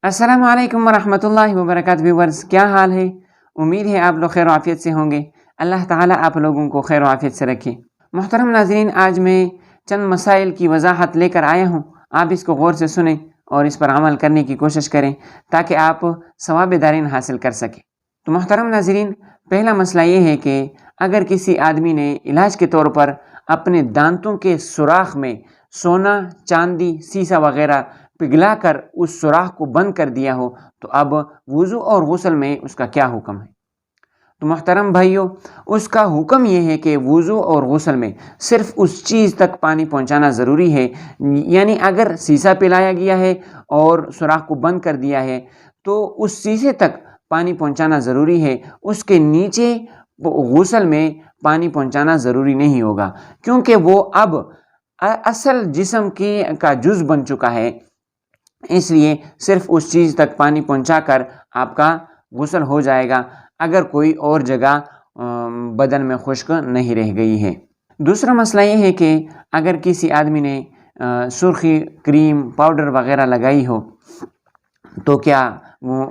السلام علیکم ورحمۃ اللہ وبرکاتہ ویورز، کیا حال ہے؟ امید ہے آپ لوگ خیر و عافیت سے ہوں گے۔ اللہ تعالیٰ آپ لوگوں کو خیر و عافیت سے رکھے۔ محترم ناظرین، آج میں چند مسائل کی وضاحت لے کر آیا ہوں، آپ اس کو غور سے سنیں اور اس پر عمل کرنے کی کوشش کریں تاکہ آپ ثواب دارین حاصل کر سکیں۔ تو محترم ناظرین، پہلا مسئلہ یہ ہے کہ اگر کسی آدمی نے علاج کے طور پر اپنے دانتوں کے سوراخ میں سونا، چاندی، سیسا وغیرہ پگھلا کر اس سوراخ کو بند کر دیا ہو تو اب وضو اور غسل میں اس کا کیا حکم ہے؟ تو محترم بھائیو، اس کا حکم یہ ہے کہ وضو اور غسل میں صرف اس چیز تک پانی پہنچانا ضروری ہے، یعنی اگر سیسا پلایا گیا ہے اور سوراخ کو بند کر دیا ہے تو اس سیسے تک پانی پہنچانا ضروری ہے، اس کے نیچے غسل میں پانی پہنچانا ضروری نہیں ہوگا، کیونکہ وہ اب اصل جسم کا جز بن چکا ہے، اس لیے صرف اس چیز تک پانی پہنچا کر آپ کا غسل ہو جائے گا اگر کوئی اور جگہ بدن میں خشک نہیں رہ گئی ہے۔ دوسرا مسئلہ یہ ہے کہ اگر کسی آدمی نے سرخی، کریم، پاؤڈر وغیرہ لگائی ہو تو کیا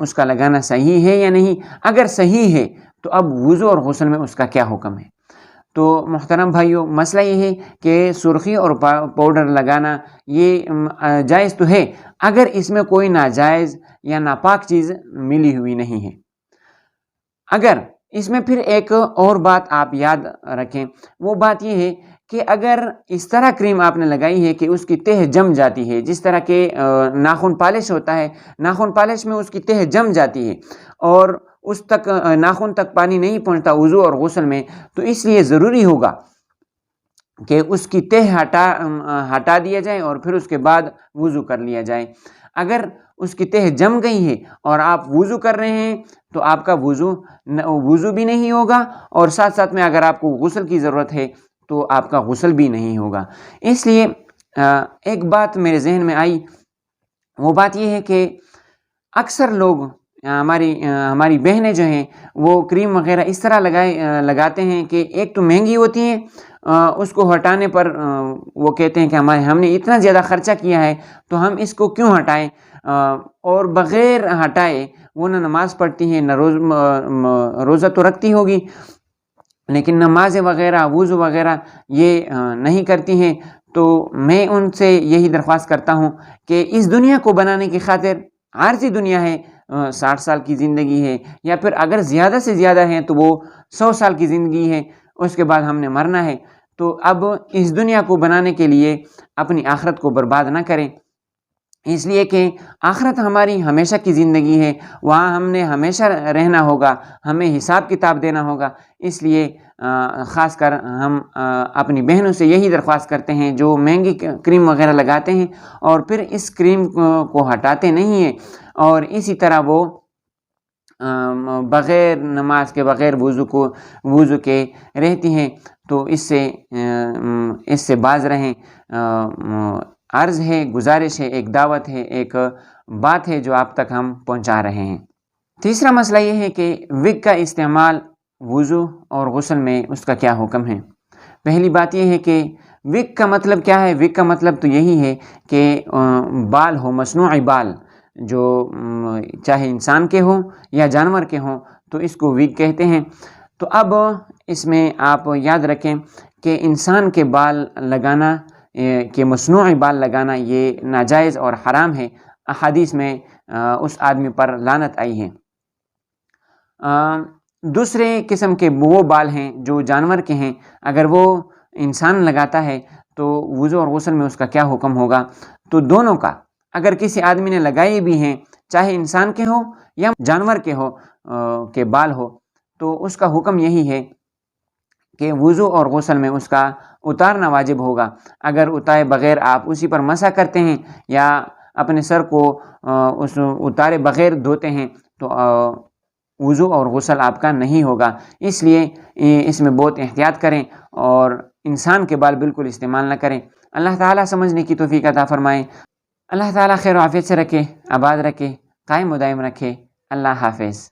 اس کا لگانا صحیح ہے یا نہیں؟ اگر صحیح ہے تو اب وضو اور غسل میں اس کا کیا حکم ہے؟ تو محترم بھائیو، مسئلہ یہ ہے کہ سرخی اور پاؤڈر لگانا یہ جائز تو ہے اگر اس میں کوئی ناجائز یا ناپاک چیز ملی ہوئی نہیں ہے۔ اگر اس میں پھر ایک اور بات آپ یاد رکھیں، وہ بات یہ ہے کہ اگر اس طرح کریم آپ نے لگائی ہے کہ اس کی تہ جم جاتی ہے، جس طرح کہ ناخن پالش ہوتا ہے، ناخن پالش میں اس کی تہ جم جاتی ہے اور اس تک ناخن تک پانی نہیں پہنچتا وضو اور غسل میں، تو اس لیے ضروری ہوگا کہ اس کی تہ ہٹا دیا جائے اور پھر اس کے بعد وضو کر لیا جائے۔ اگر اس کی تہ جم گئی ہے اور آپ وضو کر رہے ہیں تو آپ کا وضو بھی نہیں ہوگا، اور ساتھ ساتھ میں اگر آپ کو غسل کی ضرورت ہے تو آپ کا غسل بھی نہیں ہوگا۔ اس لیے ایک بات میرے ذہن میں آئی، وہ بات یہ ہے کہ اکثر لوگ، ہماری بہنیں جو ہیں، وہ کریم وغیرہ اس طرح لگاتے ہیں کہ ایک تو مہنگی ہوتی ہیں، اس کو ہٹانے پر وہ کہتے ہیں کہ ہم نے اتنا زیادہ خرچہ کیا ہے تو ہم اس کو کیوں ہٹائیں، اور بغیر ہٹائے وہ نہ نماز پڑھتی ہیں، نہ روزہ تو رکھتی ہوگی لیکن نماز وغیرہ، وضو وغیرہ یہ نہیں کرتی ہیں۔ تو میں ان سے یہی درخواست کرتا ہوں کہ اس دنیا کو بنانے کی خاطر، عارضی دنیا ہے، 60 سال کی زندگی ہے، یا پھر اگر زیادہ سے زیادہ ہیں تو وہ 100 سال کی زندگی ہے، اس کے بعد ہم نے مرنا ہے، تو اب اس دنیا کو بنانے کے لیے اپنی آخرت کو برباد نہ کریں، اس لیے کہ آخرت ہماری ہمیشہ کی زندگی ہے، وہاں ہم نے ہمیشہ رہنا ہوگا، ہمیں حساب کتاب دینا ہوگا۔ اس لیے خاص کر ہم اپنی بہنوں سے یہی درخواست کرتے ہیں جو مہنگی کریم وغیرہ لگاتے ہیں اور پھر اس کریم کو ہٹاتے نہیں ہیں اور اسی طرح وہ بغیر نماز کے، بغیر وضو کے رہتی ہیں، تو اس سے باز رہیں۔ عرض ہے، گزارش ہے، ایک دعوت ہے، ایک بات ہے جو آپ تک ہم پہنچا رہے ہیں۔ تیسرا مسئلہ یہ ہے کہ وگ کا استعمال وضو اور غسل میں اس کا کیا حکم ہے؟ پہلی بات یہ ہے کہ وگ کا مطلب کیا ہے؟ وگ کا مطلب تو یہی ہے کہ بال ہو، مصنوعی بال، جو چاہے انسان کے ہوں یا جانور کے ہوں، تو اس کو وگ کہتے ہیں۔ تو اب اس میں آپ یاد رکھیں کہ انسان کے بال لگانا، کہ مصنوعی بال لگانا، یہ ناجائز اور حرام ہے، احادیث میں اس آدمی پر لعنت آئی ہے۔ دوسرے قسم کے وہ بال ہیں جو جانور کے ہیں، اگر وہ انسان لگاتا ہے تو وضو اور غسل میں اس کا کیا حکم ہوگا؟ تو دونوں کا، اگر کسی آدمی نے لگائے بھی ہیں، چاہے انسان کے ہو یا جانور کے بال ہو، تو اس کا حکم یہی ہے کہ وضو اور غسل میں اس کا اتارنا واجب ہوگا۔ اگر اتارے بغیر آپ اسی پر مسح کرتے ہیں یا اپنے سر کو اس اتارے بغیر دھوتے ہیں تو وضو اور غسل آپ کا نہیں ہوگا۔ اس لیے اس میں بہت احتیاط کریں اور انسان کے بال بالکل استعمال نہ کریں۔ اللہ تعالیٰ سمجھنے کی توفیق عطا فرمائے۔ اللہ تعالیٰ خیر و عافیت سے رکھے، آباد رکھے، قائم و دائم رکھے۔ اللہ حافظ۔